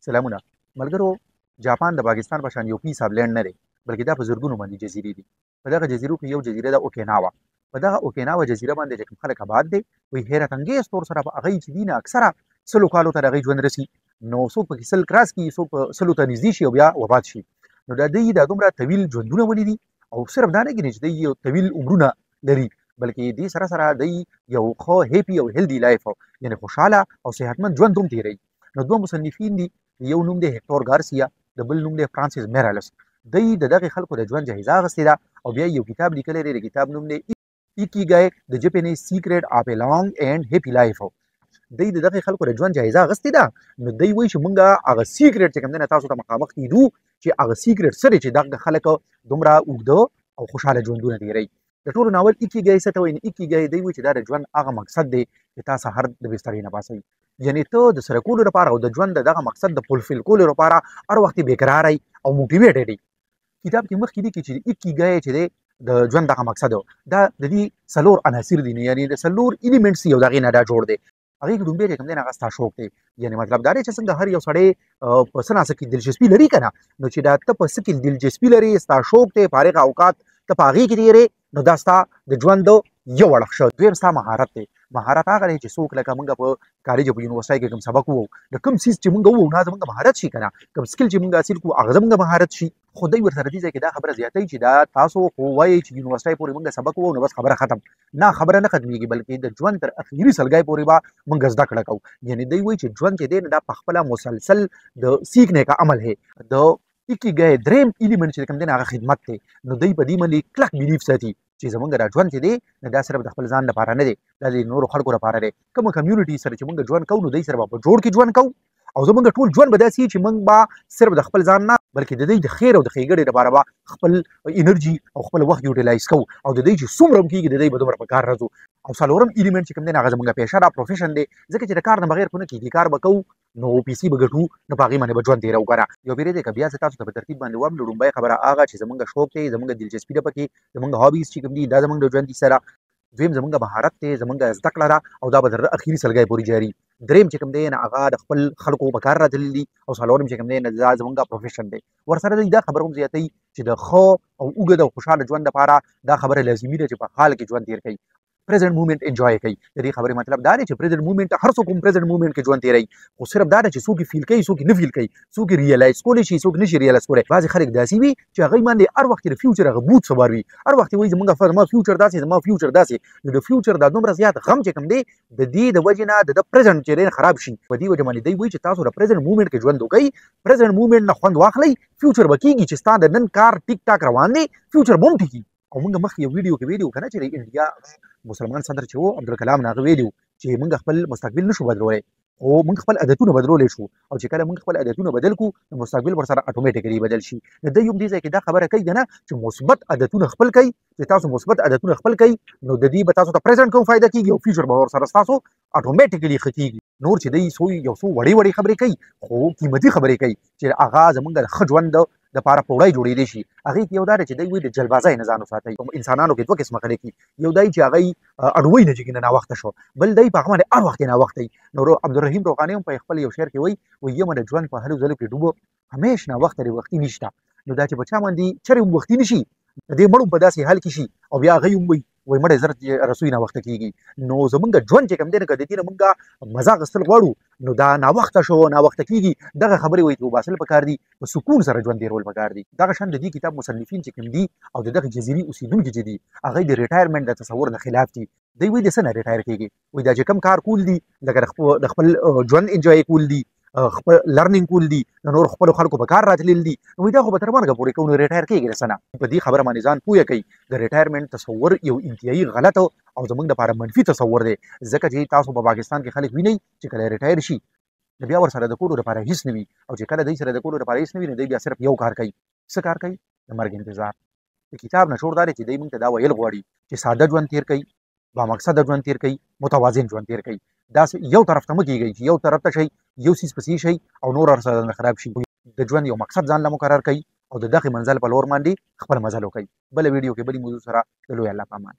سلامونه ملګرو. جاپان د پاکستان په شان یو پیس اف لینډ نه دی، بلکې دا په زرګونو باندې جزیرې دي. په دغه جزیرو کې یو جزیره ده اوکیناوا. په دغه اوکیناوا جزیره باندې چې کوم خلک آباد دي، وایي حیرت انګیز طور سره په هغې چې دي نه اکثره سلو کالو ته د هغې ژوند رسي. نو څوک پکې سل کراس کړي، څوک په سلو ته نږدې شي او بیا وفات شي. نو د دوی دا دومره طویل ژوندونه ولې دي، او صرف دا نه ګڼي چې دوی یو طویل عمرونه لري، بلکې دې سره سره دوی یو ښه هیپي او هیلدي لایف یعنې خوشحاله او صحتمند ژوند هم تېروي. نو دوه مصنفین دي، یو نوم دی هیکټور ګارسیا، د بل نوم دی فرانسیس میرالس. دوی د دغې خلکو د ژوند جایزه اخیستې ده او بیا یو کتاب لیکلی دی. د کتاب نوم دی ایکیګای د جاپانیز سیکریټ اف ا لانګ اینډ هیپي لایف. دوی د دغې خلکو د ژوند جایزه اخیستې ده. نو دوی وایي چې موږ هغه سیکریټ چې کوم دی نه تاسو ته مخامخ کیدو، چې هغه سیکریټ څه دی چې دغه خلک دومره اوږده او خوشحاله ژوندونه تېروي. د ټولو ناول ایکیګای څه ته وایي؟ ایکیګای دوی وایي چې دا د ژوند هغه مقصد دی چې تا سهار د بسترې نه پاڅوي، یعنې ته د سره کولو لپاره او د ژوند د دغه مقصد د فلفل کولو لپاره هر وخت بېقراره او موټیویټډ دی. کتاب کې مخکې لیکي چې ایکیګای چې دی د ژوند دغه مقصد دا د دې څلور عناصر دي، یعنې د څلور ایلیمنټس یو د هغې نه دا جوړ دی. هغې کې لومړی چې کوم دی هغه ستا شوق دی، یعنې مطلب دا دی چې څنګه هر یو سړی په څه ناڅه کې دلچسپي لري که نه، نو چې دا ته په څه کې دلچسپي لري، ستا شوق دی، فارغ اوقات ته په هغې کې تېرې، نو دا ستا د ژوند یو اړخ شه. دویم ستا مهارت دی. مهارت هغه دی چې څوک لکه موږ په کالج او په یونیورسټۍ کې کوم سبق ووو، د کوم څیز چې موږ ووو نه زموږ مهارت شي که نه، کوم سکل چې موږ حاصل کړو هغه زموږ مهارت شي. خو دوی ورسره دې ځای کې دا خبره زیاتوي چې دا تاسو خو وایئ چې یونیورسټۍ پورې موږ سبق ووو نو بس خبره ختم. نه، خبره نه ختمېږي، بلکې د ژوند تر اخري سلګۍ پورې به موږ زده کړه کوو. یعنې دوی وایي چې ژوند چې دی نه دا پخپله مسلسل د سیکھنے کا عمل ہے. د ایکیګای دریم ایلیمنټ چې کوم دی هغه خدمت دی. نو دوی په دې باندې کلک بیلیف ساتي چې زموږ دا ژوند چې دی نه دا صرف د خپل ځان لپاره نه دی، دا د نورو خلکو لپاره دی. کومه کمیونټي سره چې موږ ژوند کوو نو دوی سره به په جوړ کې ژوند کوو، او زموږ ټول ژوند به داسې چې موږ به صرف د خپل ځان نه بلکې د دوی د خیر او د ښېګړې لپاره به خپل انرژي او خپل وخت یوټیلایز کوو، او د دوی چې څومره هم کېږي د دوی به دومره په کار راځو. او څلورم ایلیمنټ چې کوم دی هغه زموږ پیشه ده، پروفیشن دی، ځکه چې د کار نه بغیر خو نه کېږي. کار به کوو نو پیسې به ګټو، نو په هغې باندې به ژوند تېروو که نه. یو پیرې دی که بیا زه تاسو ته په ترتیب باندې ووایم، نو لومړی خبره هغه چې زموږ شوق دی، زموږ دلچسپي ده پکې، زموږ هابیز چې کوم دي دا زموږ د ژوند کیسه ده. دویم زموږ مهارت دی، زموږ زده کړه ده، او دا به تر اخري سلګۍ پورې جاري. دریم چې کوم دی نه هغه د خپل خلکو په کار راځلي دي، او څلورم چې کوم دی نه دا زموږ پروفیشن دی. ورسره دوی دا خبره هم زیاتوي چې د ښه او اوږد او خوشحاله ژوند لپاره دا خبره لازمي ده چې په حال کې ژوند تېر کوي، پریزنټ مومنټ انجوای کوي. د دې خبرې مطلب دا دی چې پریزنټ مومنټ هر څوک هم پریزنټ مومنټ کې ژوند تېروي، خو صرف دا ده چې څوک یې فیل کوي، څوک یې نه فیل کوي، څوک یې ریلایز کولی شي، څوک نه شي ریلایز کولی. بعضې خلک داسې وي چې هغوی باندې هر وخت د فیوچر هغه بوت سوار وي، هر وخت یې وایي زما فیوچر داسې، زما فیوچر داسې. نو د فیوچر دا دومره زیات غم چې کوم دی د دې د وجې نه د پریزنټ چې دی خراب شي. په دې وجه باندې دوی وایي چې تاسو د پریزنټ مومنټ کې ژوند وکړئ، پریزنټ مومنټ نه خوند واخلئ، فیوچر به کېږي چې ستا د نن کار ټیک ټاک روان دی، فیوچر به هم ټیکي. او موږ مخکې یو ویډیو کې ویلي وو که نه چې د انډیا مسلمان صدر چې و عبدالکلام نه هغه ویلي وو چې موږ خپل مستقبل نشو بدلولی، خو موږ خپل عادتونه بدلولی شو، او چې کله موږ خپل عادتونه بدل کړو نو مستقبل ورسره اتومیټیکلي بدل شي. د دوی هم دې ځای کې دا خبره کوي که نه چې مثبت عادتونه خپل کوئ. چې تاسو مثبت عادتونه خپل کوئ نو د دې به تاسو ته پریزنټ کوم فایده کېږي، او فیوچر به ورسره ستاسو اتومیټیکلي ښه کېږي. نور چې دوی یو څو وړې خبرې کوي، خو قیمتي خبرې کوي چې هغه زموږ د ښه ژوند دپاره په وړی جوړېدی شي. هغې کې یو دا دی چې دوی وایي د جلبازۍ نه ځان وساتئ. انسانانو کې دوه قسمه خلک دي، یو دی چې هغوی اډوی نه چې ناوخته شو، بل دی په هغه باندې هر وخت یې ناوخته وي. نو عبدالرحیم روغاني هم په خپل یو شعر کې وایي یمه د ژوند په هرو ځلو کې ډوبو، همیش ناوخته دی وختي نشته. نو دا چې په چا باندې چرې هم وختي نه شي، د دې مړ هم په داسې حال کې شي، او بیا هغوی هم وایي مړی زر رسوي ناوخته کېږي. نو زموږ ژوند چې کوم دی نه که د دې نه موږ مزه اخیستل غواړو نو دا ناوخته شو، ناوخته کېږي، دغه خبرې وایي وباسل پکار دي، په سکون سره ژوند تېرول پکار دي. دغه شان د دې کتاب مصنفین چې کوم دي او د دغه جزیرې اوسېدونکي چې دي هغوی د ریټایرمنټ د تصور نه خلاف دي. دوی وایي د څه نه ریټایر کېږي، وایي دا چې کوم کار کول دي لکه د خپل ژوند انجوای کول دي، خپل لرنینګ کول دي، د نور خپلو خلکو په کار راتلل دي، نو وایي دا خو به تر مرګه پورې کوو نو ریټایر کېږي د څه نه. په دې خبره باندې ځان پویه کوي. د ریټایرمنټ تصور یو انتهایي غلط او زموږ دپاره منفي تصور دی، ځکه چې تاسو په پاکستان کې خلک وینئ چې کله ریټایر شي نو بیا ورسره د کولو لپاره هېڅ نه وي، او چې کله دوی سره د کولو لپاره هېڅ نه وي نو دوی بیا صرف یو کار کوي. څه کار کوي؟ د مرګ انتظار. د کتاب نچوړ دا دی چې دوی موږ ته دا ویل غواړي چې ساده ژوند تېر کوئ، بامقصده ژوند تېر کوئ، متوازن ژوند تېر کوئ. داسې یو طرف ته مه کېږئ چې یو طرف ته شئ، یو څیز پسې شئ او نور ورسره نه خراب شي. د ژوند یو مقصد ځان له مقرر کوئ او د دغې منزل په لور باندې خپل مزل وکړئ. بله ویډیو کې بلې موضوع سره د لوی الله په امان.